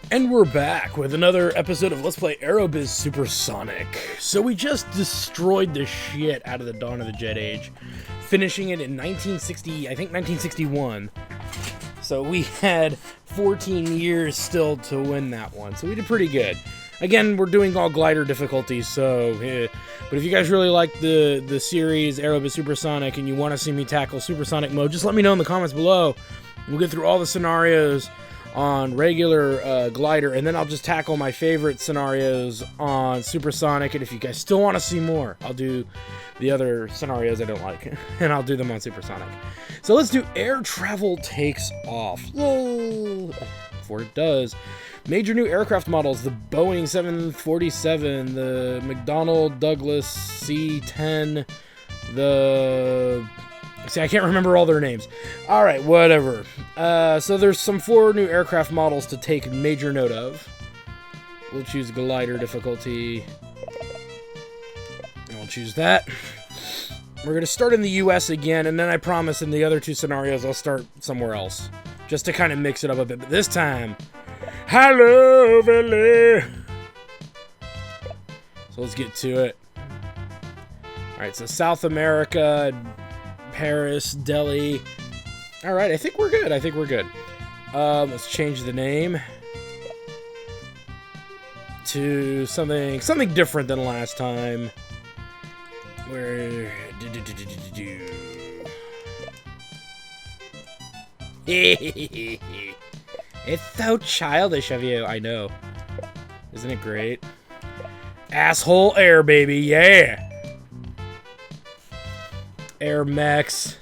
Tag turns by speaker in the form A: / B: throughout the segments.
A: And we're back with another episode of Let's Play Aerobiz Supersonic. So we just destroyed the shit out of the Dawn of the Jet Age, finishing it in 1960, I think 1961. So we had 14 years still to win that one, so we did pretty good. Again, we're doing all glider difficulties, so but if you guys really like the series Aerobiz Supersonic and you want to see me tackle Supersonic mode, just let me know in the comments below. We'll get through all the scenarios on regular glider, and then I'll just tackle my favorite scenarios on Supersonic, and if you guys still want to see more, I'll do the other scenarios I don't like, and I'll do them on Supersonic. So let's do Air Travel Takes Off. Yay! Before it does, major new aircraft models: the Boeing 747, the McDonnell Douglas C-10, See, I can't remember all their names. Alright, whatever. So there's some 4 new aircraft models to take major note of. We'll choose glider difficulty. And we'll choose that. We're going to start in the US again, and then I promise in the other 2 scenarios I'll start somewhere else. Just to kind of mix it up a bit. But this time, hello, LA! So let's get to it. Alright, so South America, Paris, Delhi. Alright, I think we're good. Let's change the name to something different than last time. Where it's so childish of you, I know. Isn't it great? Asshole Air, baby, yeah! Air Max.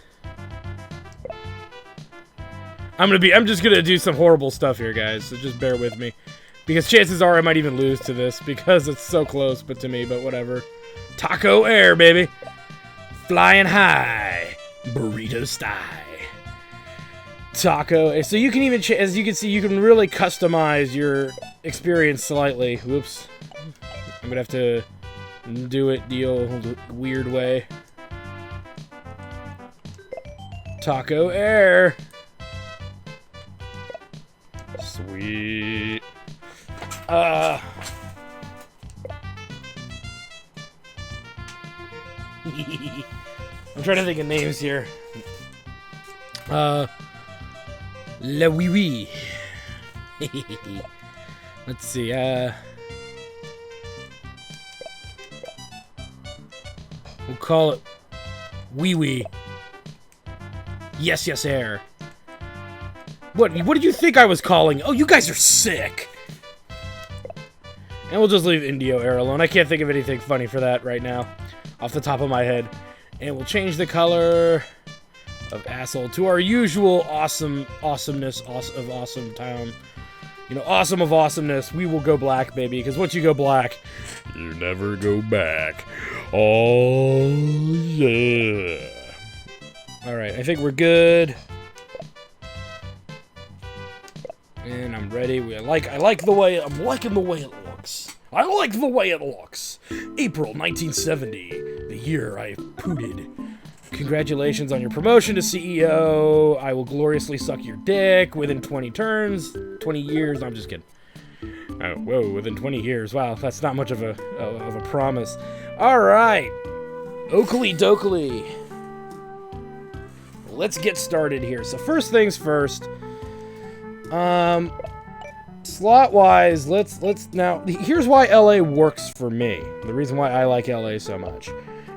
A: I'm just gonna do some horrible stuff here, guys, so just bear with me. Because chances are I might even lose to this, because it's so close, but to me, but whatever. Taco Air, baby! Flying high! Burrito style. Taco. So you can even, as you can see, you can really customize your experience slightly. Whoops. I'm gonna have to do it the old weird way. Taco Air. Sweet. I'm trying to think of names here. La Wee Wee. Let's see, we'll call it Wee Wee. Yes, yes, Air. What did you think I was calling? Oh, you guys are sick. And we'll just leave Indio Air alone. I can't think of anything funny for that right now, off the top of my head. And we'll change the color of asshole to our usual awesomeness of awesome town. You know, awesome of awesomeness. We will go black, baby, because once you go black, you never go back. Oh, yeah. Alright, I think we're good. And I'm ready. I'm liking the way it looks. I like the way it looks. April 1970, the year I pooted. Congratulations on your promotion to CEO. I will gloriously suck your dick within 20 turns. 20 years. No, I'm just kidding. Oh, whoa, within 20 years. Wow, that's not much of a promise. Alright. Oakley dokley. Let's get started here. So first things first. Slot-wise, let's now. Here's why LA works for me. The reason why I like LA so much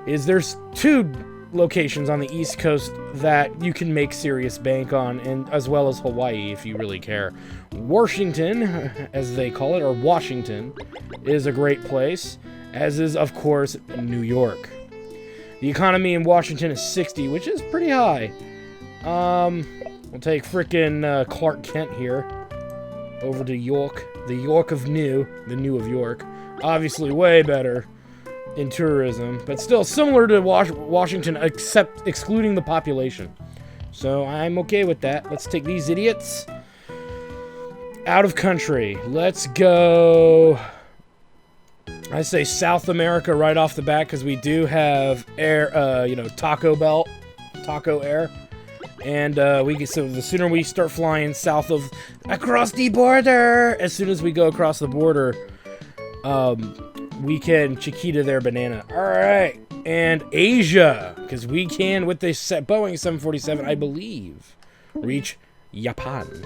A: is there's 2 locations on the East Coast that you can make serious bank on, and as well as Hawaii if you really care. Washington, as they call it, or Washington, is a great place, as is, of course, New York. The economy in Washington is 60, which is pretty high. We'll take frickin' Clark Kent here over to York, the York of New, the New of York. Obviously way better in tourism, but still similar to Washington, except excluding the population. So I'm okay with that. Let's take these idiots out of country. Let's go, I say South America right off the bat, because we do have air, Taco Air. And so the sooner we start flying south of across the border, as soon as we go across the border, we can Chiquita their banana. All right, and Asia, because we can with the Boeing 747, I believe, reach Japan,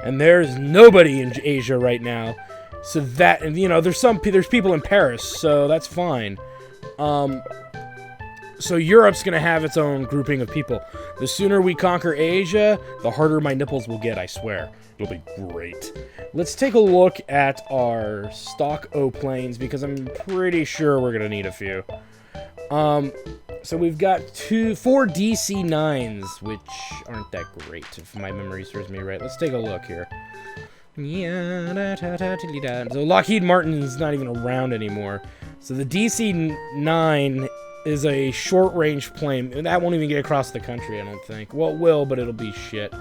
A: and there's nobody in Asia right now. So that, and you know, there's people in Paris, so that's fine. So Europe's gonna have its own grouping of people. The sooner we conquer Asia, the harder my nipples will get, I swear. It'll be great. Let's take a look at our stock O-planes, because I'm pretty sure we're gonna need a few. So we've got 4 DC-9s, which aren't that great, if my memory serves me right. Let's take a look here. So Lockheed Martin's not even around anymore. So the DC-9 is a short-range plane, and that won't even get across the country, I don't think. Well, it will, but it'll be shit.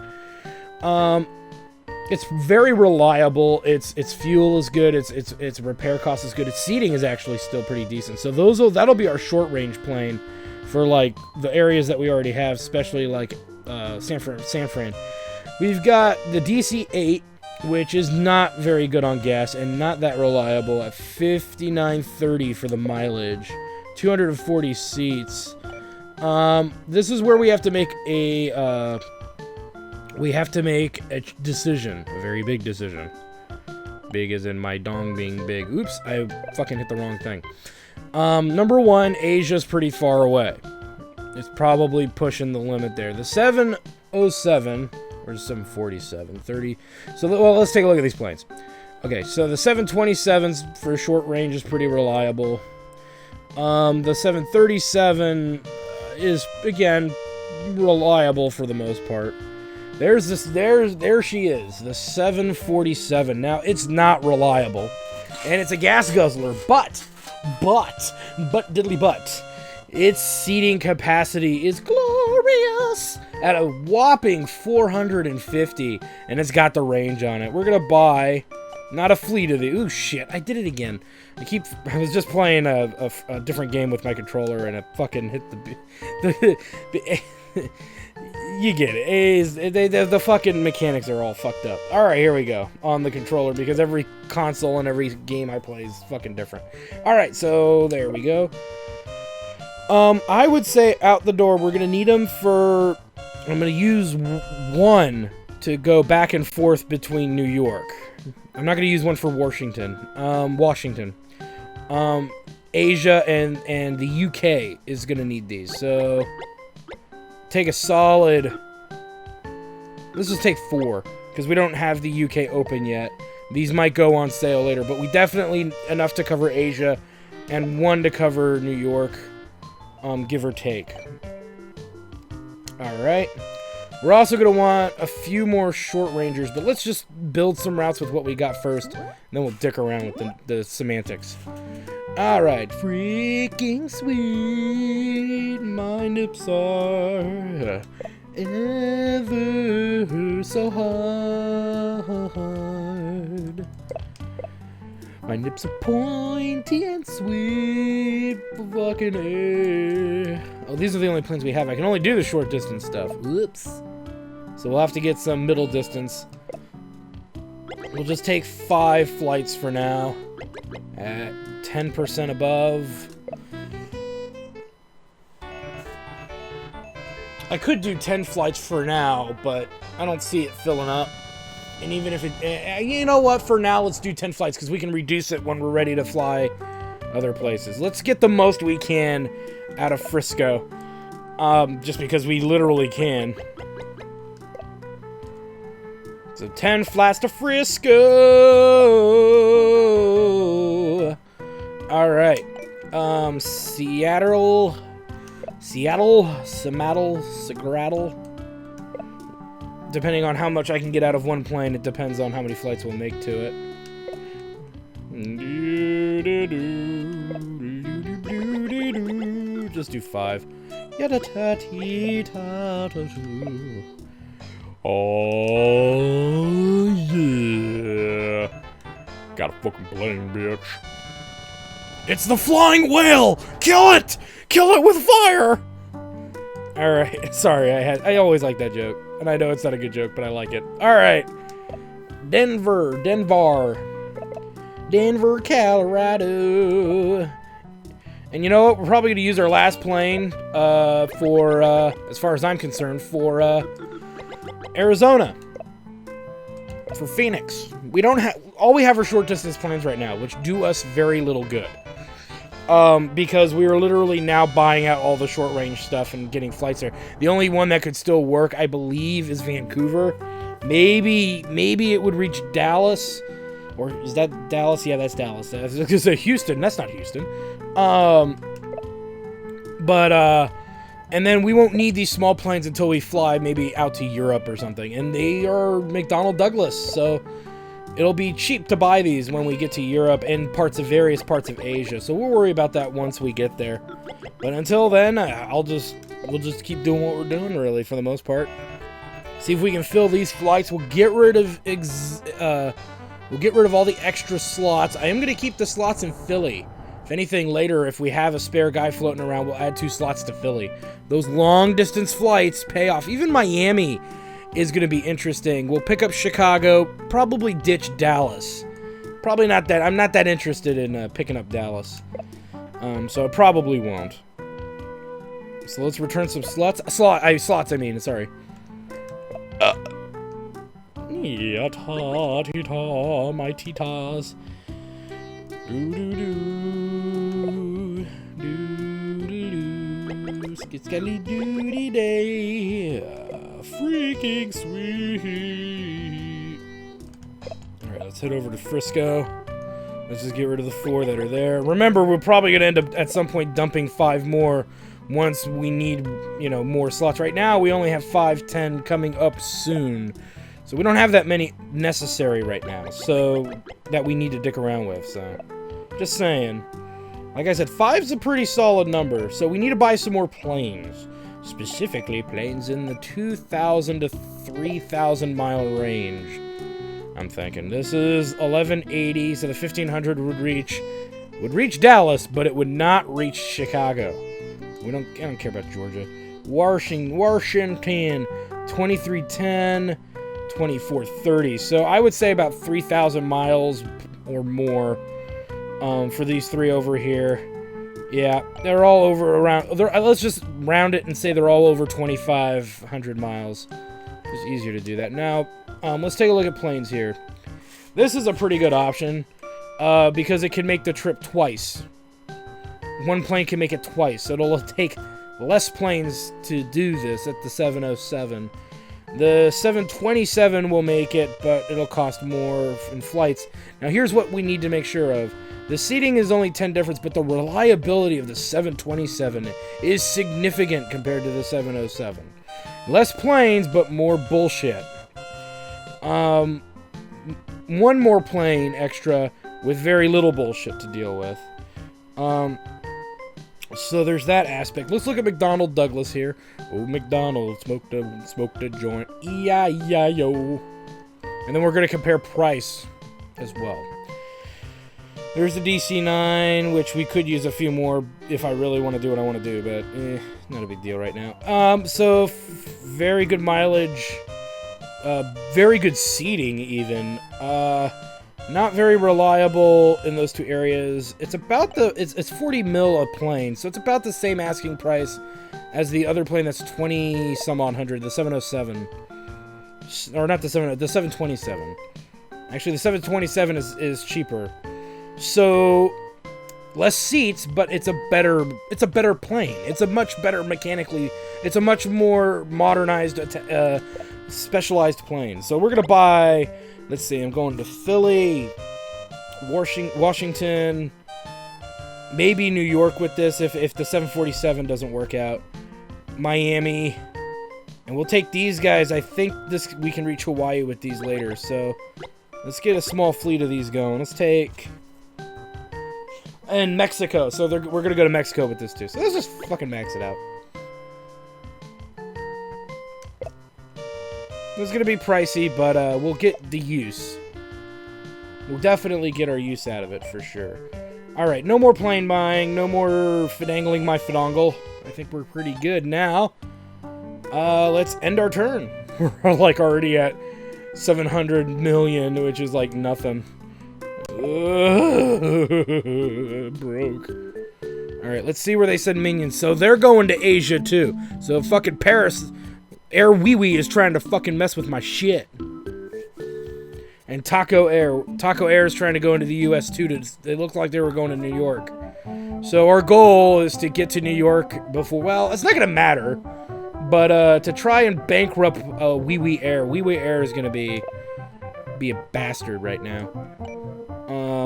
A: It's very reliable. Its fuel is good. Its repair cost is good. Its seating is actually still pretty decent. So that'll be our short-range plane for like the areas that we already have, especially like San Fran. We've got the DC-8, which is not very good on gas and not that reliable at 59.30 for the mileage. 240 seats. This is where we have to make a decision, a very big decision. Big as in my dong being big. Oops, I fucking hit the wrong thing. Number 1, Asia's pretty far away. It's probably pushing the limit there. The 707 or 747, 30. So well, let's take a look at these planes. Okay, so the 727s for short range is pretty reliable. The 737 is, again, reliable for the most part. There she is, the 747. Now, it's not reliable, and it's a gas guzzler, but, diddly but, its seating capacity is glorious at a whopping 450, and it's got the range on it. We're gonna buy, not a fleet of the, ooh, shit, I did it again. I was just playing a different game with my controller, and it fucking hit the you get it. The fucking mechanics are all fucked up. Alright, here we go. On the controller, because every console and every game I play is fucking different. Alright, so there we go. I would say out the door, we're gonna need them for... I'm gonna use 1 to go back and forth between New York. I'm not gonna use 1 for Washington. Asia and the UK is gonna need these, so take a solid, let's just take 4, because we don't have the UK open yet. These might go on sale later, but we definitely enough to cover Asia, and 1 to cover New York, give or take. Alright. We're also going to want a few more short rangers, but let's just build some routes with what we got first, and then we'll dick around with the semantics. Alright, freaking sweet, my nips are ever so hard. My nips are pointy and sweet, fucking air. Oh, these are the only planes we have. I can only do the short distance stuff. Whoops. So we'll have to get some middle distance. We'll just take 5 flights for now. At 10% above. I could do 10 flights for now, but I don't see it filling up. And even if it... you know what? For now, let's do 10 flights, because we can reduce it when we're ready to fly other places. Let's get the most we can out of Frisco. Just because we literally can. So 10 flats to Frisco! Alright. Seattle, Seattle. Depending on how much I can get out of one plane, it depends on how many flights we'll make to it. Just do 5. Oh yeah. Got a fucking plane, bitch. It's the flying whale! Kill it! Kill it with fire! Alright, sorry, I always like that joke. And I know it's not a good joke, but I like it. Alright. Denver, Colorado. And you know what? We're probably going to use our last plane for, as far as I'm concerned, for Arizona. For Phoenix. We don't have... All we have are short-distance planes right now, which do us very little good. Because we are literally now buying out all the short-range stuff and getting flights there. The only one that could still work, I believe, is Vancouver. Maybe it would reach Dallas. Or is that Dallas? Yeah, that's Dallas. I was going to say Houston. That's not Houston. And then we won't need these small planes until we fly maybe out to Europe or something. And they are McDonnell Douglas, so... It'll be cheap to buy these when we get to Europe and various parts of Asia. So we'll worry about that once we get there. But until then, we'll just keep doing what we're doing, really, for the most part. See if we can fill these flights. We'll get rid of all the extra slots. I am going to keep the slots in Philly. If anything, later, if we have a spare guy floating around, we'll add 2 slots to Philly. Those long-distance flights pay off. Even Miami is going to be interesting. We'll pick up Chicago, probably ditch Dallas. Probably not that. I'm not that interested in picking up Dallas. So I probably won't. So let's return some slots. Slots, I mean, sorry. Yata, my titas. Do-do-do. Do-do-do. Skitskelly-doody day. Freaking sweet. Alright, let's head over to Frisco. Let's just get rid of the 4 that are there. Remember, we're probably going to end up at some point dumping 5 more once we need, you know, more slots. Right now, we only have 5, 10 coming up soon. So we don't have that many necessary right now. So, that we need to dick around with. So, just saying. Like I said, 5's a pretty solid number. So we need to buy some more planes. Specifically, planes in the 2,000 to 3,000 mile range. I'm thinking this is 1180, so the 1,500 would reach Dallas, but it would not reach Chicago. I don't care about Georgia. Washington, 2310, 2430. So I would say about 3,000 miles or more for these 3 over here. Yeah, they're all over around... let's just round it and say they're all over 2,500 miles. It's easier to do that. Now, let's take a look at planes here. This is a pretty good option, because it can make the trip twice. One plane can make it twice, so it'll take less planes to do this at the 707. The 727 will make it, but it'll cost more in flights. Now, here's what we need to make sure of. The seating is only 10 difference, but the reliability of the 727 is significant compared to the 707. Less planes, but more bullshit. One more plane extra with very little bullshit to deal with. So there's that aspect. Let's look at McDonnell Douglas here. Oh, McDonald smoked a joint. E-I-E-I-O. And then we're going to compare price as well. There's the DC-9, which we could use a few more if I really want to do what I want to do, but not a big deal right now. So very good mileage, very good seating even. Not very reliable in those 2 areas. It's about it's 40 mil a plane, so it's about the same asking price as the other plane that's 20 some odd hundred, the 707. Or not the 727. Actually, the 727 is cheaper. So, less seats, but it's a better plane. It's a much better mechanically, it's a much more modernized, specialized plane. So we're going to buy, let's see, I'm going to Philly, Washington, maybe New York with this if the 747 doesn't work out, Miami, and we'll take these guys. I think we can reach Hawaii with these later, so let's get a small fleet of these going. Let's take... And Mexico, so we're going to go to Mexico with this too. So let's just fucking max it out. It's going to be pricey, but we'll get the use. We'll definitely get our use out of it, for sure. Alright, no more plane buying, no more fidangling my fidongle. I think we're pretty good now. Let's end our turn. We're like already at 700 million, which is like nothing. Broke. Alright, let's see where they send minions. So they're going to Asia too. So fucking Paris, Air Wee Wee is trying to fucking mess with my shit. And Taco Air is trying to go into the US too. They looked like they were going to New York. So our goal is to get to New York before, well, it's not gonna matter. But to try and bankrupt Wee Wee Air. Wee Wee Air is gonna be a bastard right now.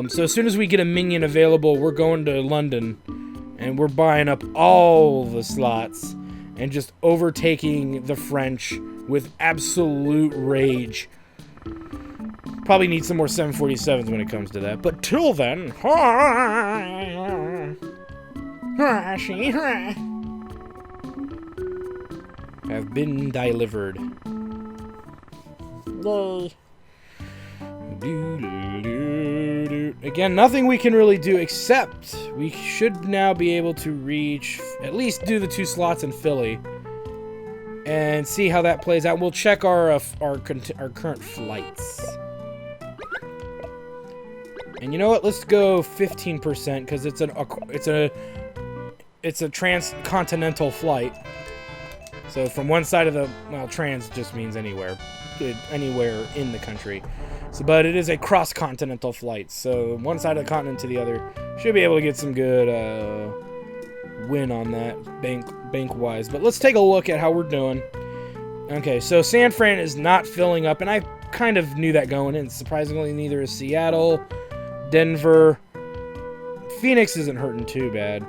A: So as soon as we get a minion available, we're going to London. And we're buying up all the slots and just overtaking the French with absolute rage. Probably need some more 747s when it comes to that. But till then, have been delivered. Yay. Again, nothing we can really do except we should now be able to reach, at least do the 2 slots in Philly and see how that plays out. We'll check our current flights. And you know what? Let's go 15% because it's a transcontinental flight. So from one side of the, well, trans just means anywhere in the country. So, but it is a cross-continental flight, so one side of the continent to the other. Should be able to get some good win on that, bank-wise. But let's take a look at how we're doing. Okay, so San Fran is not filling up, and I kind of knew that going in. Surprisingly, neither is Seattle, Denver. Phoenix isn't hurting too bad.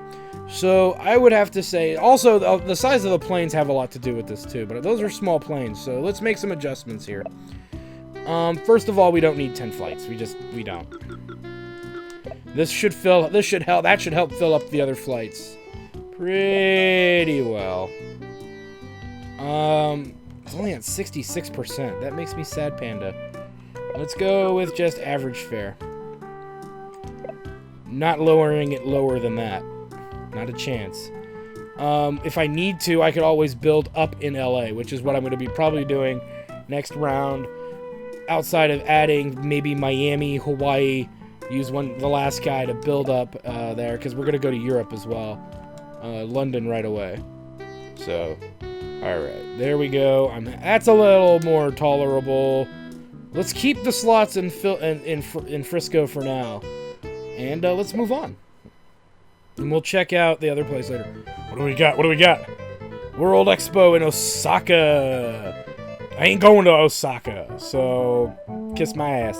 A: So I would have to say, also, the size of the planes have a lot to do with this too, but those are small planes, so let's make some adjustments here. First of all, we don't need 10 flights. We don't. That should help fill up the other flights pretty well. It's only at 66%. That makes me sad, Panda. Let's go with just average fare. Not lowering it lower than that. Not a chance. If I need to, I could always build up in LA, which is what I'm going to be probably doing next round. Outside of adding maybe Miami, Hawaii, use the last guy to build up there, because we're going to go to Europe as well. London right away. So, alright, there we go. That's a little more tolerable. Let's keep the slots in Frisco for now. And let's move on. And we'll check out the other place later. What do we got? What do we got? World Expo in Osaka. I ain't going to Osaka, so kiss my ass.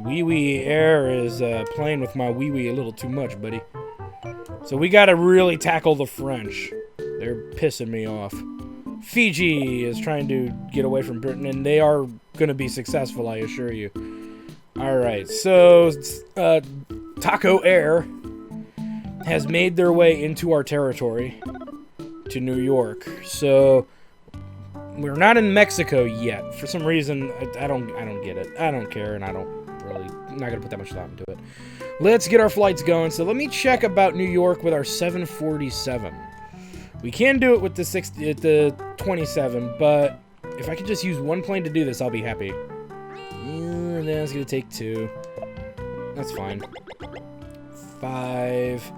A: Wee Wee Air is playing with my wee wee a little too much, buddy. So we gotta really tackle the French. They're pissing me off. Fiji is trying to get away from Britain, and they are gonna be successful, I assure you. Alright, so Taco Air has made their way into our territory to New York. So we're not in Mexico yet. For some reason, I don't get it. I don't care, and I'm not gonna put that much thought into it. Let's get our flights going. So let me check about New York with our 747. We can do it with the 27, but if I could just use one plane to do this, I'll be happy. And then it's gonna take 2. That's fine. 5.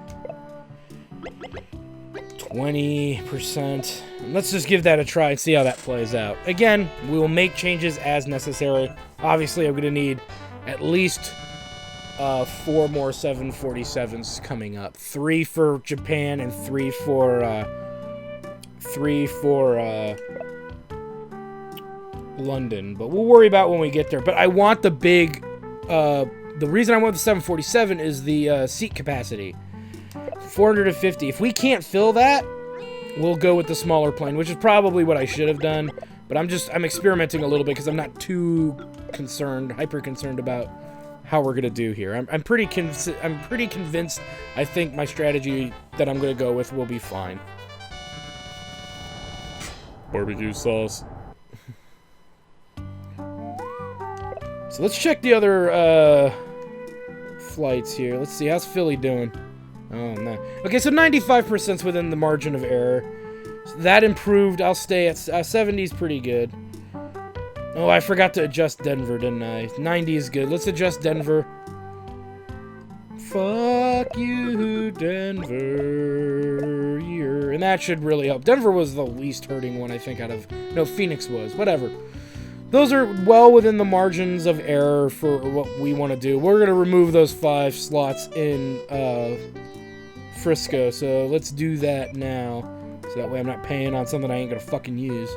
A: 20%. Let's just give that a try and see how that plays out. Again, we will make changes as necessary. Obviously, I'm going to need at least 4 more 747s coming up. 3 for Japan and 3 for London. But we'll worry about when we get there. But I want the big... the reason I want the 747 is the seat capacity. 450. If we can't fill that, we'll go with the smaller plane, which is probably what I should have done. But I'm experimenting a little bit because I'm not too hyper concerned about how we're gonna do here. I'm pretty convinced. I think my strategy that I'm gonna go with will be fine. Barbecue sauce. So let's check the other flights here. Let's see, how's Philly doing? Oh, no. Okay, so 95%'s within the margin of error. So that improved. I'll stay at 70's pretty good. Oh, I forgot to adjust Denver, didn't I? 90 is good. Let's adjust Denver. Fuck you, Denver. And that should really help. Denver was the least hurting one, I think, out of... No, Phoenix was. Whatever. Those are well within the margins of error for what we want to do. We're going to remove those 5 slots in Frisco. So let's do that now. So that way I'm not paying on something I ain't going to fucking use.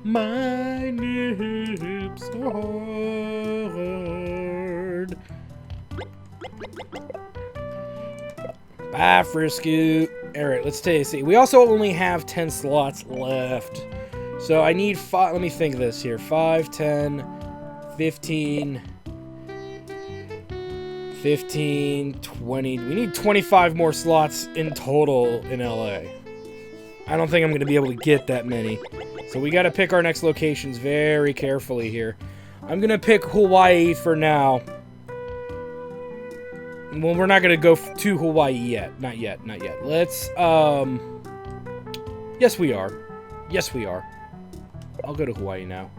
A: My lips are hard. Bye, Frisco. Alright, let's see. We also only have 10 slots left. So I need 5. Let me think of this here. 5, 10, 15, 20. We need 25 more slots in total in LA. I don't think I'm going to be able to get that many. So we got to pick our next locations very carefully here. I'm going to pick Hawaii for now. Well, we're not going to go to Hawaii yet. Not yet. Let's, Yes, we are. Yes, we are. I'll go to Hawaii now.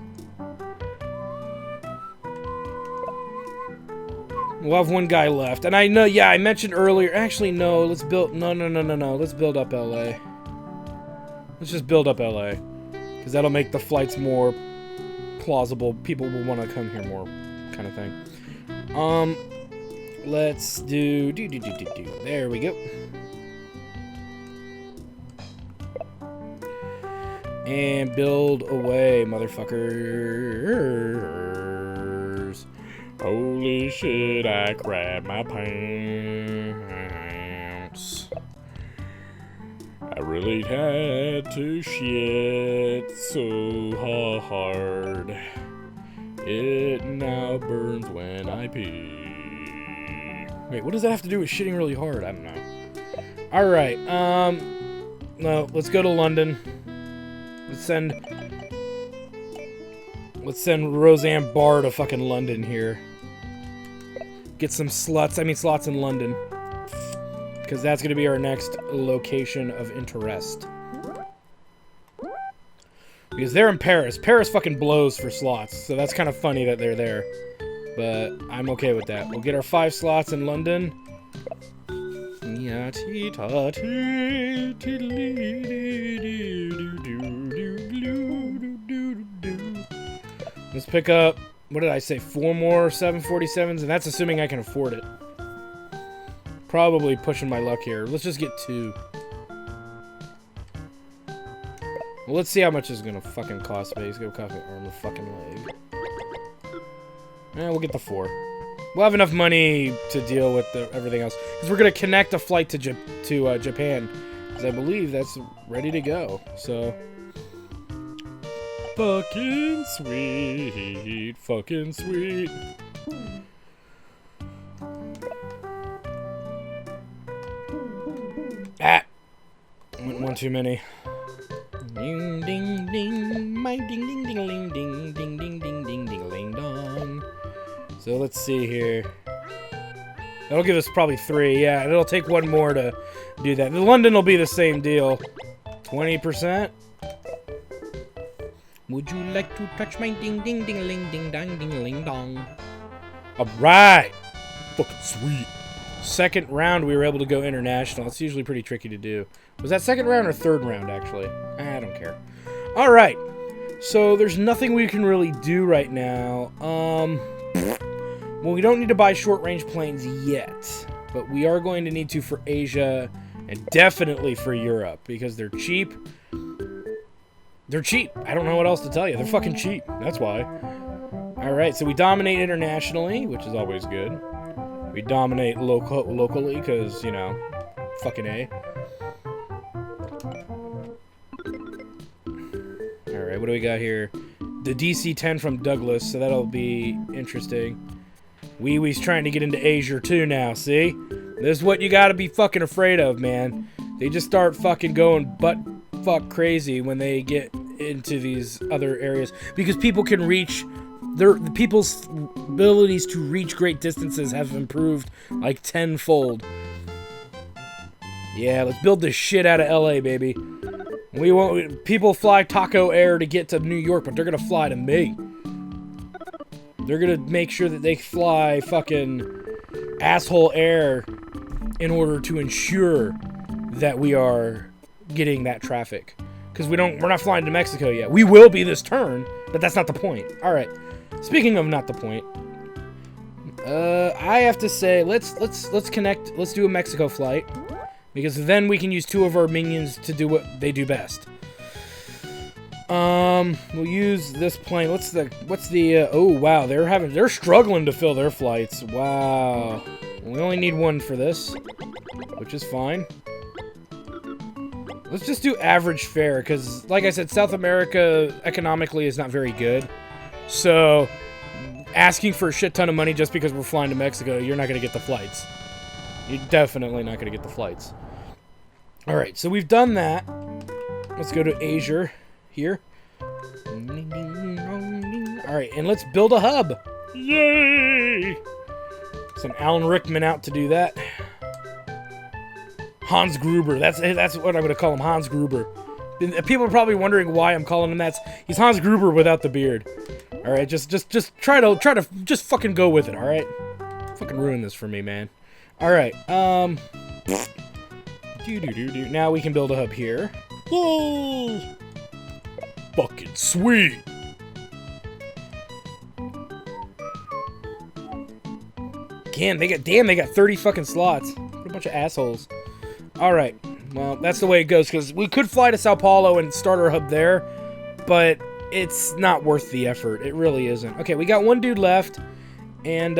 A: We'll have one guy left. And I know, yeah, I mentioned earlier. Actually, no. Let's build... No. Let's build up LA. Let's just build up LA. Because that'll make the flights more plausible. People will want to come here more, kind of thing. Let's do... There we go. And build away, motherfuckers. Holy shit, I crapped my pants. I really had to shit so hard. It now burns when I pee. Wait, what does that have to do with shitting really hard? I don't know. Alright, no, let's go to London. Let's send Roseanne Barr to fucking London here. Get some slots in London. Because that's going to be our next location of interest. Because they're in Paris. Paris fucking blows for slots. So that's kind of funny that they're there. But I'm okay with that. We'll get our 5 slots in London. Let's pick up, what did I say, 4 more 747s? And that's assuming I can afford it. Probably pushing my luck here. Let's just get 2. Well, let's see how much it's gonna fucking cost me. It's gonna cost me an arm and a fucking leg. We'll get the 4. We'll have enough money to deal with everything else. Because we're gonna connect a flight to Japan. Because I believe that's ready to go. So... Fucking sweet. Fucking sweet. Ah! Went one too many. Ding ding ding. My ding ding ding ding ding ding ding ding ding ding ding dong. So let's see here. That'll give us probably 3. Yeah, it'll take 1 more to do that. The London will be the same deal. 20%. Would you like to touch my ding ding ding ling ding dong ding ling dong? Alright! Fucking sweet. Second round we were able to go international. It's usually pretty tricky to do. Was that second round or third round actually? I don't care. Alright. So there's nothing we can really do right now. Well, we don't need to buy short-range planes yet. But we are going to need to for Asia and definitely for Europe because they're cheap. They're cheap. I don't know what else to tell you. They're fucking cheap. That's why. Alright, so we dominate internationally, which is always good. We dominate locally, because, you know, fucking A. Alright, what do we got here? The DC-10 from Douglas, so that'll be interesting. Wee Wee's trying to get into Asia too now, see? This is what you gotta be fucking afraid of, man. They just start fucking going butt-fuck crazy when they get into these other areas. Because people can reach the people's abilities to reach great distances have improved like tenfold. Yeah, let's build the shit out of LA, baby. We won't. People fly Taco Air to get to New York, but they're gonna fly to me. They're gonna make sure that they fly fucking asshole air in order to ensure that we are getting that traffic. Because we're not flying to Mexico yet. We will be this turn, but that's not the point. All right. Speaking of not the point, I have to say let's connect. Let's do a Mexico flight. Because then we can use 2 of our minions to do what they do best. We'll use this plane. What's the oh wow, they're struggling to fill their flights. Wow. We only need 1 for this, which is fine. Let's just do average fare, because like I said, South America economically is not very good. So asking for a shit ton of money just because we're flying to Mexico, you're not gonna get the flights. You're definitely not gonna get the flights. Alright, so we've done that. Let's go to Asia here. Alright, and let's build a hub. Yay! Send Alan Rickman out to do that. Hans Gruber. That's what I'm going to call him, Hans Gruber. People are probably wondering why I'm calling him that. He's Hans Gruber without the beard. Alright, just try to just fucking go with it, alright? Fucking ruin this for me, man. Alright, now we can build a hub here. Yay! Fucking sweet! Damn, they got 30 fucking slots. What a bunch of assholes. Alright, well, that's the way it goes, because we could fly to Sao Paulo and start our hub there, but it's not worth the effort. It really isn't. Okay, we got 1 dude left, and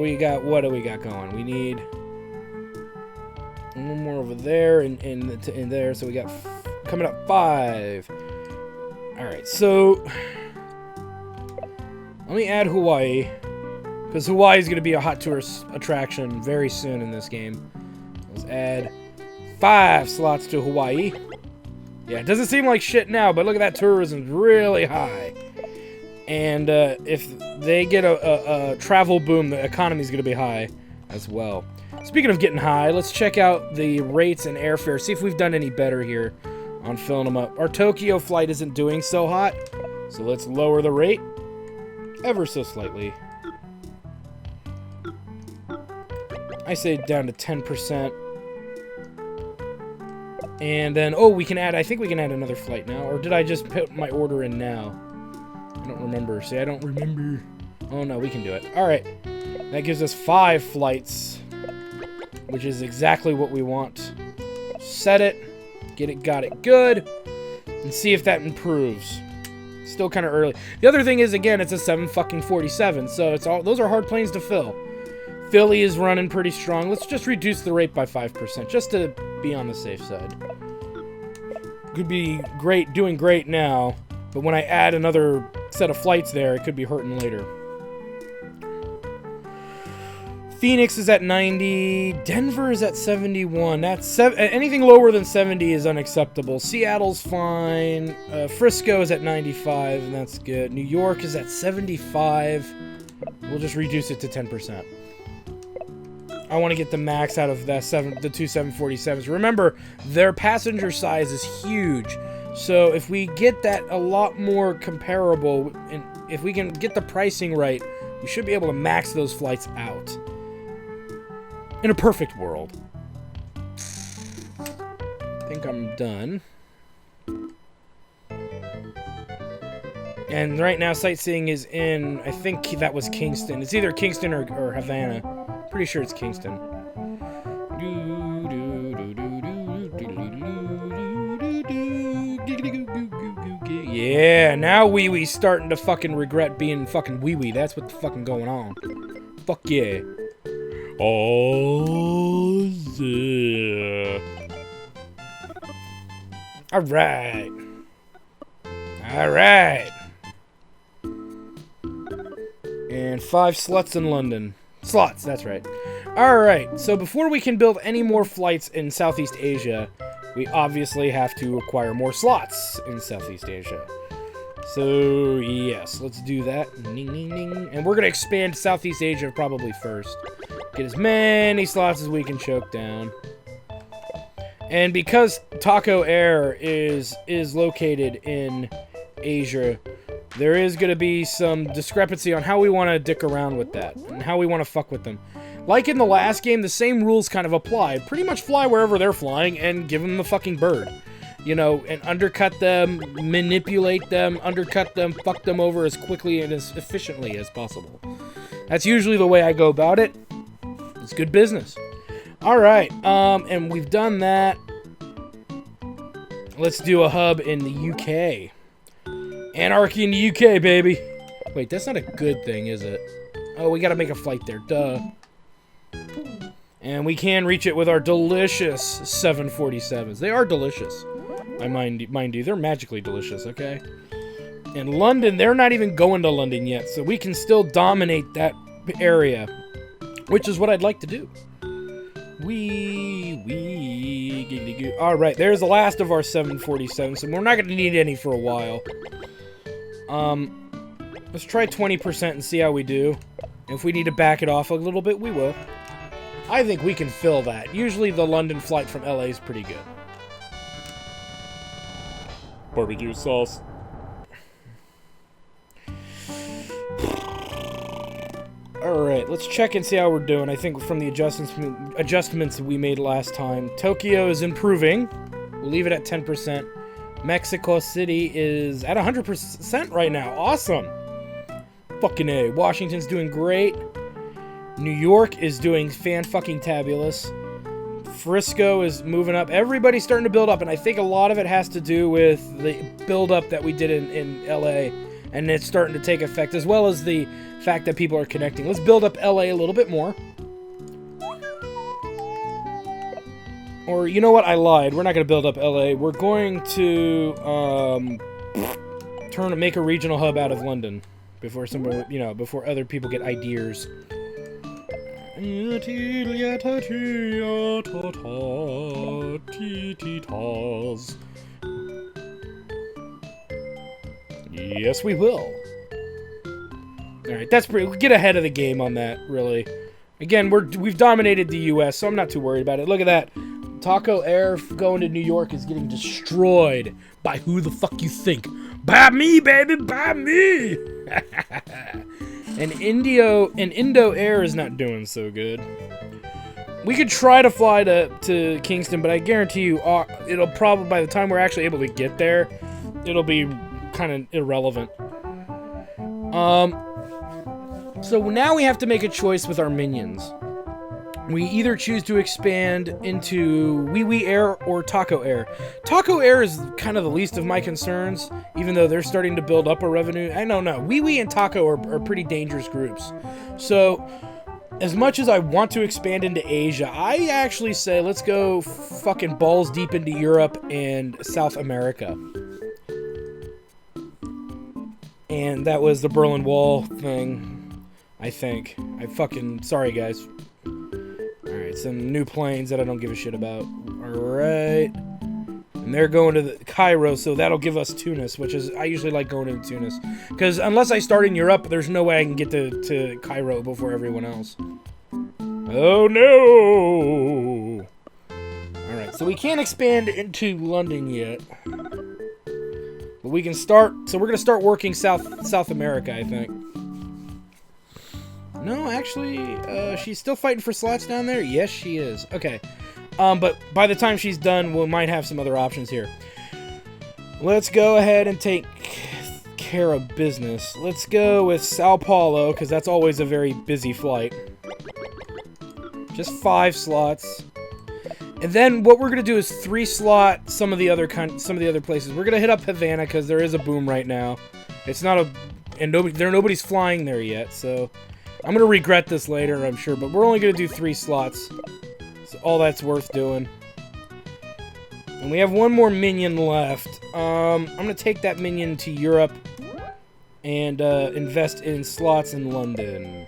A: we got, what do we got going? We need 1 more over there and there, so we got coming up 5. Alright, so let me add Hawaii, because Hawaii is going to be a hot tourist attraction very soon in this game. Let's add 5 slots to Hawaii. Yeah, it doesn't seem like shit now, but look at that, tourism's really high. And if they get a travel boom, the economy's going to be high as well. Speaking of getting high, let's check out the rates and airfare, see if we've done any better here on filling them up. Our Tokyo flight isn't doing so hot, so let's lower the rate ever so slightly. I say down to 10%. And then, oh, we can add, I think we can add another flight now. Or did I just put my order in now? I don't remember. See, I don't remember. Oh, no, we can do it. All right. That gives us 5 flights, which is exactly what we want. Set it. Got it good. And see if that improves. Still kind of early. The other thing is, again, it's a 747, so it's all, those are hard planes to fill. Philly is running pretty strong. Let's just reduce the rate by 5%, just to be on the safe side. Could be great, doing great now, but when I add another set of flights there, it could be hurting later. Phoenix is at 90. Denver is at 71. That's anything lower than 70 is unacceptable. Seattle's fine. Frisco is at 95, and that's good. New York is at 75. We'll just reduce it to 10%. I want to get the max out of the 2 747s. Remember, their passenger size is huge. So if we get that a lot more comparable, and if we can get the pricing right, we should be able to max those flights out. In a perfect world. I think I'm done. And right now, sightseeing is in, I think that was Kingston. It's either Kingston or Havana. Pretty sure it's Kingston. Yeah, now Wee Wee's starting to fucking regret being fucking Wee Wee. That's what's fucking going on. Fuck yeah. Oh, yeah. Alright. Alright. And 5 slots in London. Slots, that's right. Alright, so before we can build any more flights in Southeast Asia, we obviously have to acquire more slots in Southeast Asia. So, yes, let's do that. Ning, ning, ning. And we're going to expand Southeast Asia probably first. Get as many slots as we can choke down. And because Taco Air is located in Asia, there is going to be some discrepancy on how we want to dick around with that. And how we want to fuck with them. Like in the last game, the same rules kind of apply. Pretty much fly wherever they're flying and give them the fucking bird. You know, and undercut them, manipulate them, undercut them, fuck them over as quickly and as efficiently as possible. That's usually the way I go about it. It's good business. Alright, and we've done that. Let's do a hub in the UK. Anarchy in the UK, baby. Wait, that's not a good thing, is it? Oh, we gotta make a flight there, duh. And we can reach it with our delicious 747s. They are delicious. I mind you, they're magically delicious, okay? And London, they're not even going to London yet, so we can still dominate that area, which is what I'd like to do. Alright, there's the last of our 747s, so we're not going to need any for a while. Let's try 20% and see how we do. If we need to back it off a little bit, we will. I think we can fill that. Usually the London flight from LA is pretty good. Barbecue sauce. Alright, let's check and see how we're doing. I think from the adjustments we made last time, Tokyo is improving. We'll leave it at 10%. Mexico City is at 100% right now. Awesome! Fucking A. Washington's doing great. New York is doing fan-fucking-tabulous. Frisco is moving up. Everybody's starting to build up, and I think a lot of it has to do with the build-up that we did in LA, and it's starting to take effect, as well as the fact that people are connecting. Let's build up LA a little bit more. Or, you know what? I lied. We're not going to build up LA. We're going to make a regional hub out of London before somebody, you know, before other people get ideas. Yes, we will. Alright, that's pretty... Get ahead of the game on that, really. Again, we've dominated the US, so I'm not too worried about it. Look at that. Taco Air going to New York is getting destroyed by who the fuck you think. By me, baby, by me! And Indo Air is not doing so good. We could try to fly to Kingston, but I guarantee you, it'll probably, by the time we're actually able to get there, it'll be kind of irrelevant. So now we have to make a choice with our minions. We either choose to expand into Wee Wee Air or Taco Air. Taco Air is kind of the least of my concerns, even though they're starting to build up a revenue. I don't know. Wee Wee and Taco are pretty dangerous groups. So, as much as I want to expand into Asia, I actually say let's go fucking balls deep into Europe and South America. And that was the Berlin Wall thing, I think. Sorry, guys. Alright, some new planes that I don't give a shit about. Alright. And they're going to Cairo, so that'll give us Tunis, which is... I usually like going into Tunis. Because unless I start in Europe, there's no way I can get to Cairo before everyone else. Oh, no! Alright, so we can't expand into London yet. But we can start... So we're going to start working South America, I think. No, actually, she's still fighting for slots down there? Yes, she is. Okay. But by the time she's done, we might have some other options here. Let's go ahead and take care of business. Let's go with Sao Paulo, because that's always a very busy flight. Just 5 slots. And then what we're going to do is 3 slot some of the other places. We're going to hit up Havana, because there is a boom right now. It's not a... And nobody's flying there yet, so... I'm going to regret this later, I'm sure, but we're only going to do 3 slots. So all that's worth doing. And we have one more minion left. I'm going to take that minion to Europe and invest in slots in London.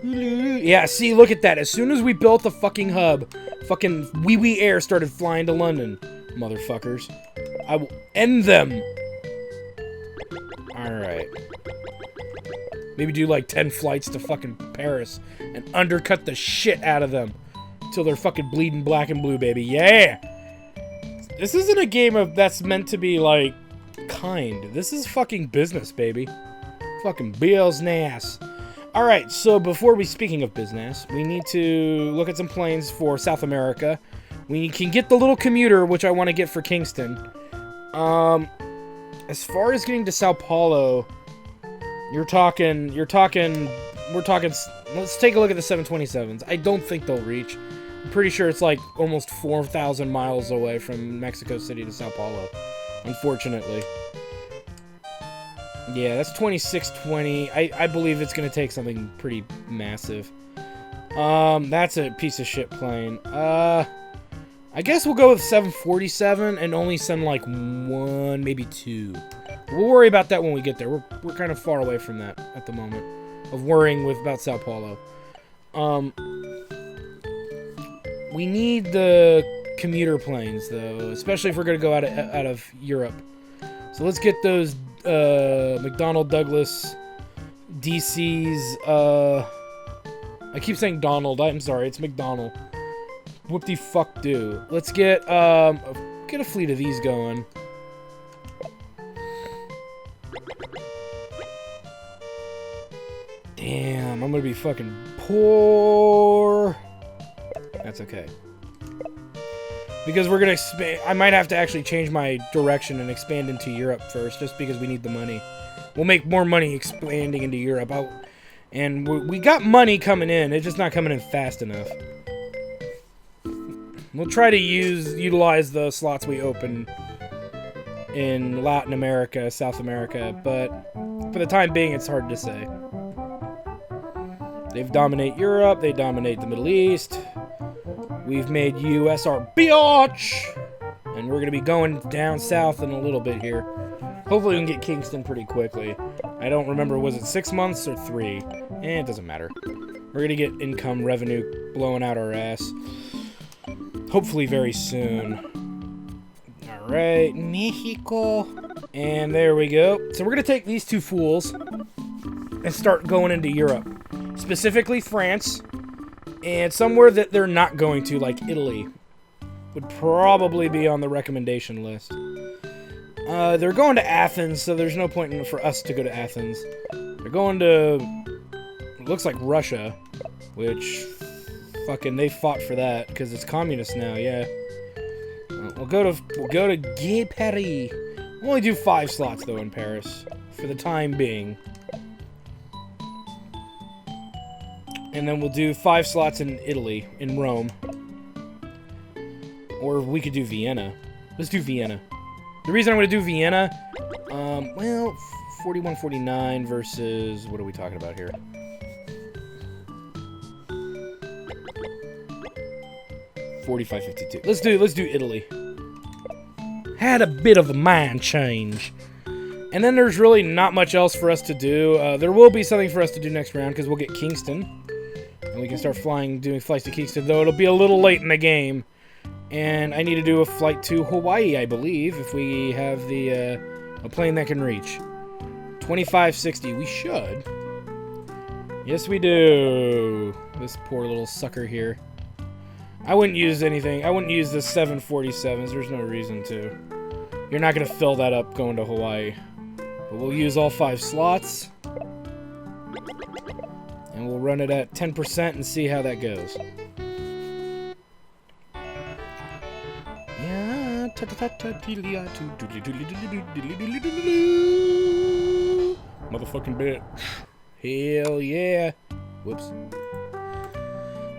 A: Yeah, see, look at that. As soon as we built the fucking hub, fucking Wee Wee Air started flying to London. Motherfuckers. I will end them. Alright. Maybe do like 10 flights to fucking Paris and undercut the shit out of them until they're fucking bleeding black and blue, baby. Yeah! This isn't a game that's meant to be, like, kind. This is fucking business, baby. Fucking business. Alright, so speaking of business, we need to look at some planes for South America. We can get the little commuter, which I want to get for Kingston. As far as getting to Sao Paulo, we're talking, let's take a look at the 727s. I don't think they'll reach. I'm pretty sure it's like almost 4,000 miles away from Mexico City to Sao Paulo, unfortunately. Yeah, that's 2620. I believe it's going to take something pretty massive. That's a piece of shit plane. I guess we'll go with 747 and only send like 1, maybe 2. We'll worry about that when we get there. We're kind of far away from that at the moment, of worrying about Sao Paulo. We need the commuter planes, though, especially if we're going to go out of Europe. So let's get those McDonnell Douglas DCs. I keep saying Donald. I'm sorry, it's McDonnell. Whoop-de-fuck-do. Let's get a fleet of these going. Damn, I'm gonna be fucking poor. That's okay. Because we're gonna expand. I might have to actually change my direction and expand into Europe first, just because we need the money. We'll make more money expanding into Europe. And we got money coming in. It's just not coming in fast enough. We'll try to utilize the slots we open in Latin America, South America, but for the time being, it's hard to say. They dominate Europe. They dominate the Middle East. We've made US our biatch, and we're gonna be going down south in a little bit here. Hopefully, we can get Kingston pretty quickly. I don't remember, was it 6 months or 3? It doesn't matter. We're gonna get income revenue blowing out our ass. Hopefully very soon. Alright, Mexico. And there we go. So we're going to take these two fools and start going into Europe. Specifically France. And somewhere that they're not going to, like Italy, would probably be on the recommendation list. They're going to Athens, so there's no point for us to go to Athens. They're going to, it looks like Russia, which... Fucking, they fought for that because it's communist now. Yeah, we'll go to Gay Paris. We'll only do 5 slots though in Paris for the time being, and then we'll do 5 slots in Italy, in Rome, or we could do Vienna. Let's do Vienna. The reason I'm going to do Vienna, well, 41.49 versus what are we talking about here? 45.52. Let's do Italy. Had a bit of a mind change. And then there's really not much else for us to do. There will be something for us to do next round because we'll get Kingston. And we can start doing flights to Kingston, though it'll be a little late in the game. And I need to do a flight to Hawaii, I believe, if we have a plane that can reach. 25.60. We should. Yes, we do. This poor little sucker here. I wouldn't use anything. I wouldn't use the 747s. There's no reason to. You're not going to fill that up going to Hawaii. But we'll use all 5 slots. And we'll run it at 10% and see how that goes. Yeah. Motherfucking bitch. Hell yeah. Whoops.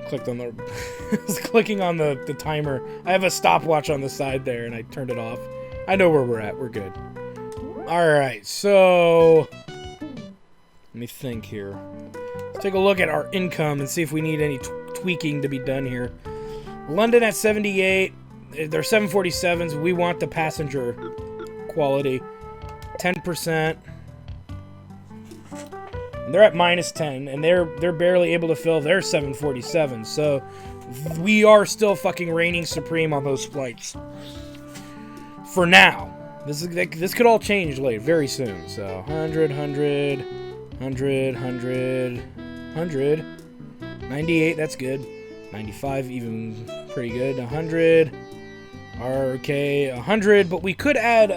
A: Clicked on the I was clicking on the timer. I have a stopwatch on the side there and I turned it off. I know where we're at. We're good. Alright, so let me think here. Let's take a look at our income and see if we need any tweaking to be done here. London at 78. They're 747s. We want the passenger quality. 10%. And they're at -10, and they're barely able to fill their 747s, so we are still fucking reigning supreme on those flights. For now. This could all change later, very soon. So 100, 100, 100, 100, 100, 98. That's good. 95, even pretty good. 100. Okay, 100. But we could add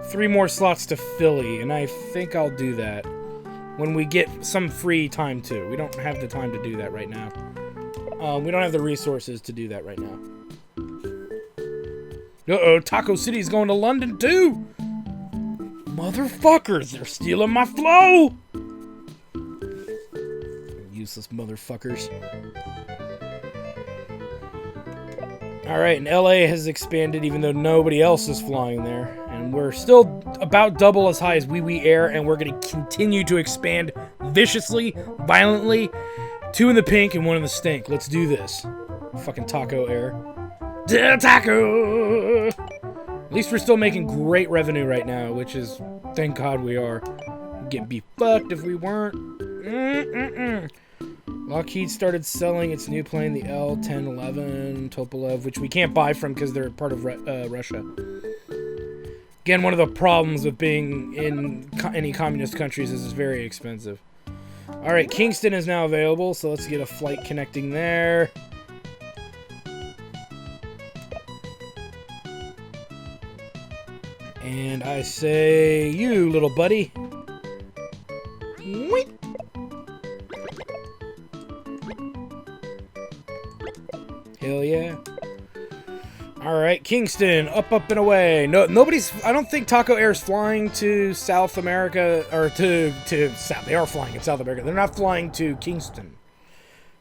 A: 3 more slots to Philly, and I think I'll do that when we get some free time too. We don't have the time to do that right now. We don't have the resources to do that right now. Uh-oh, Taco City's going to London too! Motherfuckers, they're stealing my flow! Useless motherfuckers. Alright, and LA has expanded even though nobody else is flying there. And we're still about double as high as Wee Wee Air, and we're going to continue to expand viciously, violently. 2 in the pink and 1 in the stink. Let's do this. Fucking Taco Air. Taco! At least we're still making great revenue right now, which is, thank God we are. We'd be fucked if we weren't. Lockheed started selling its new plane, the L-1011 Tupolev, which we can't buy from because they're part of Russia. Again, one of the problems with being in any communist countries is it's very expensive. Alright, Kingston is now available, so let's get a flight connecting there. And I say, you little buddy. Wait. Hell yeah. Alright, Kingston, up, and away. No, nobody's, I don't think Taco Air's flying to South America, or to South, they are flying in South America. They're not flying to Kingston.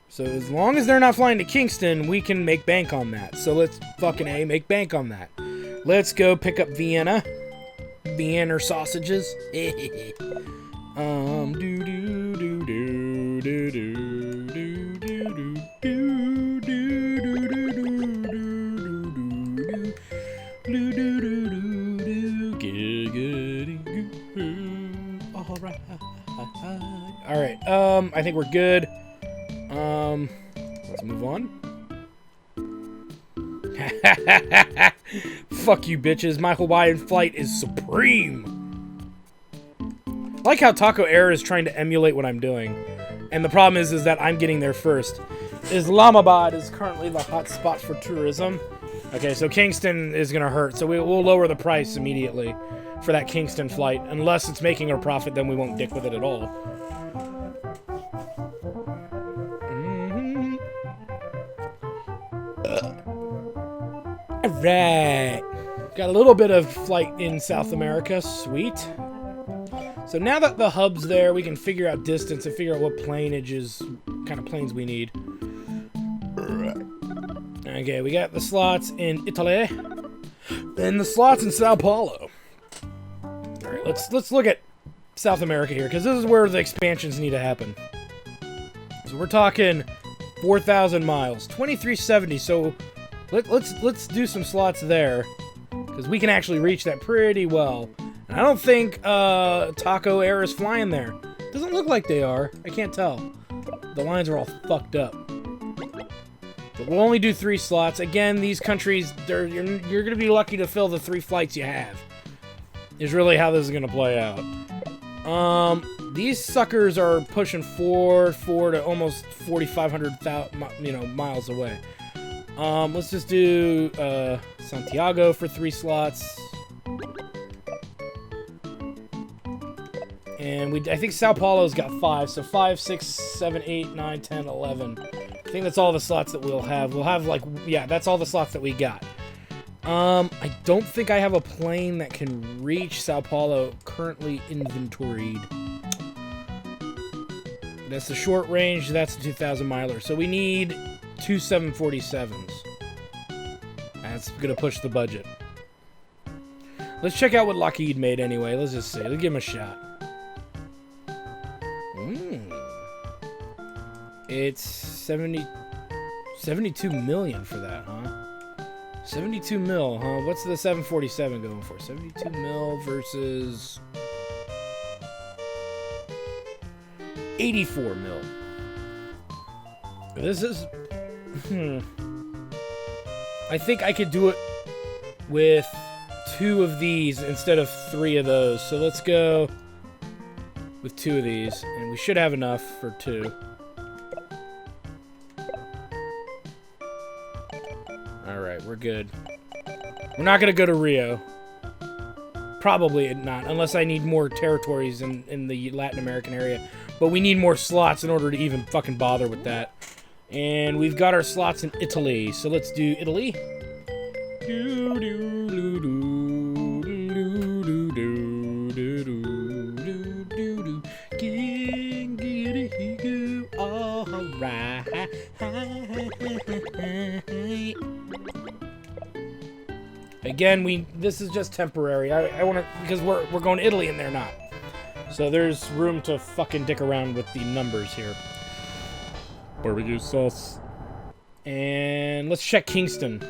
A: So as long as they're not flying to Kingston, we can make bank on that. So let's fucking make bank on that. Let's go pick up Vienna. Vienna sausages. Alright, I think we're good. Let's move on. Fuck you, bitches. My Hawaiian flight is supreme. I like how Taco Air is trying to emulate what I'm doing. And the problem is that I'm getting there first. Islamabad is currently the hot spot for tourism. Okay, so Kingston is going to hurt. So we'll lower the price immediately for that Kingston flight. Unless it's making a profit, then we won't dick with it at all. Alright. Got a little bit of flight in South America. Sweet. So now that the hub's there, we can figure out distance and figure out what planeages, kind of planes we need. Okay, we got the slots in Italy. And the slots in Sao Paulo. Alright, let's look at South America here, because this is where the expansions need to happen. So we're talking 4,000 miles. 2370, so let's do some slots there, because we can actually reach that pretty well. And I don't think Taco Air is flying there. Doesn't look like they are. I can't tell. The lines are all fucked up. But we'll only do 3 slots. Again, these countries, you're going to be lucky to fill the 3 flights you have. Is really how this is going to play out. These suckers are pushing 4 to almost 4,500 miles away. Let's just do Santiago for 3 slots. And I think Sao Paulo's got 5, so 5, 6, 7, 8, 9, 10, 11. I think that's all the slots that we'll have. We'll have, like, yeah, that's all the slots that we got. I don't think I have a plane that can reach Sao Paulo currently inventoried. That's the short range, that's the 2,000 miler. So we need 2 747s. That's gonna push the budget. Let's check out what Lockheed made anyway. Let's just see. Let's give him a shot. It's 72 million for that, huh? 72 mil, huh? What's the 747 going for? 72 mil versus 84 mil. This is... I think I could do it with 2 of these instead of 3 of those. So let's go with 2 of these, and we should have enough for 2. Alright, we're good. We're not gonna go to Rio. Probably not, unless I need more territories in the Latin American area. But we need more slots in order to even fucking bother with that. And we've got our slots in Italy, so let's do Italy. Alright. Again, this is just temporary. I want to, because we're going to Italy and they're not. So there's room to fucking dick around with the numbers here. Barbecue sauce. And let's check Kingston.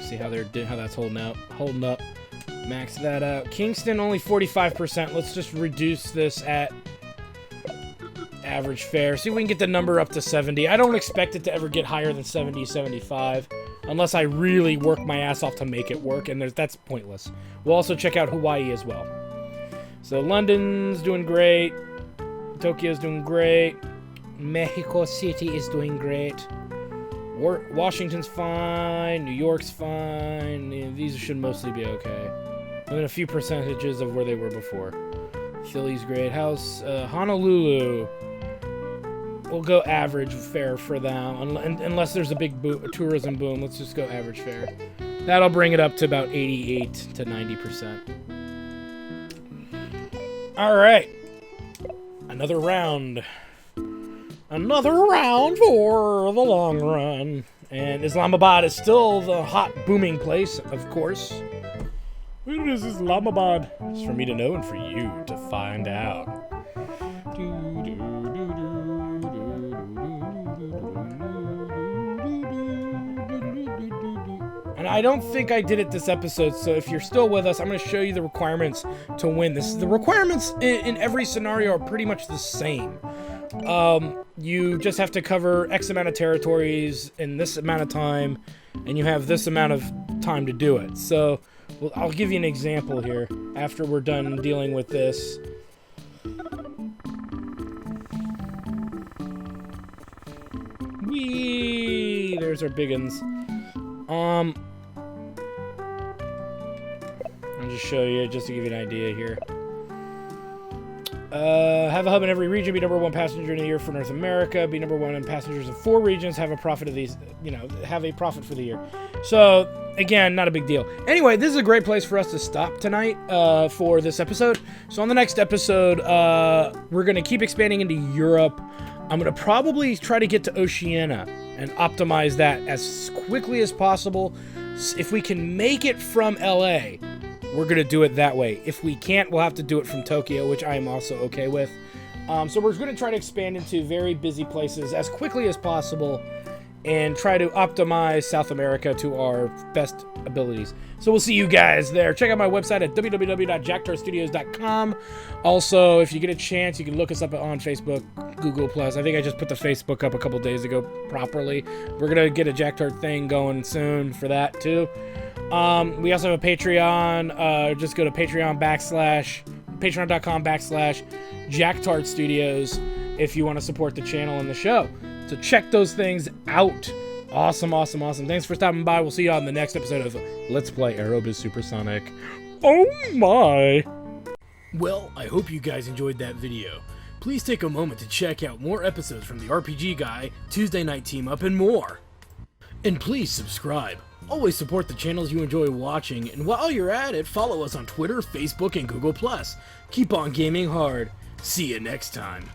A: See how that's holding up. Max that out. Kingston only 45%. Let's just reduce this at average fare. See if we can get the number up to 70. I don't expect it to ever get higher than 70, 75. Unless I really work my ass off to make it work, and that's pointless. We'll also check out Hawaii as well. So London's doing great. Tokyo's doing great. Mexico City is doing great. Washington's fine. New York's fine. Yeah, these should mostly be okay. Within a few percentages of where they were before. Philly's great. Honolulu. We'll go average fare for them, unless there's a big tourism boom. Let's just go average fare. That'll bring it up to about 88 to 90%. All right, another round. Another round for the long run. And Islamabad is still the hot, booming place, of course. Where is Islamabad? It's for me to know and for you to find out. And I don't think I did it this episode, so if you're still with us, I'm going to show you the requirements to win. The requirements in every scenario are pretty much the same. You just have to cover X amount of territories in this amount of time, and you have this amount of time to do it. So, well, I'll give you an example here after we're done dealing with this. Whee! There's our biggins. I'll just show you, just to give you an idea here. Have a hub in every region, be number 1 passenger in the year for North America, be number 1 in passengers in 4 regions, have a profit of these, have a profit for the year. So, again, not a big deal. Anyway, this is a great place for us to stop tonight, for this episode. So on the next episode, we're going to keep expanding into Europe. I'm going to probably try to get to Oceania and optimize that as quickly as possible. If we can make it from LA, we're going to do it that way. If we can't, we'll have to do it from Tokyo, which I am also okay with. So we're going to try to expand into very busy places as quickly as possible and try to optimize South America to our best abilities. So we'll see you guys there. Check out my website at www.jacktarstudios.com. Also, if you get a chance, you can look us up on Facebook, Google+. I think I just put the Facebook up a couple days ago properly. We're going to get a Jacktart thing going soon for that, too. We also have a Patreon. Just go to patreon.com/Jacktart Studios if you want to support the channel and the show. So check those things out. Awesome, awesome, awesome. Thanks for stopping by. We'll see you on the next episode of Let's Play Aerobiz Supersonic. Oh my! Well, I hope you guys enjoyed that video. Please take a moment to check out more episodes from the RPG Guy, Tuesday Night Team Up, and more. And please subscribe. Always support the channels you enjoy watching, and while you're at it, follow us on Twitter, Facebook, and Google+. Keep on gaming hard. See you next time.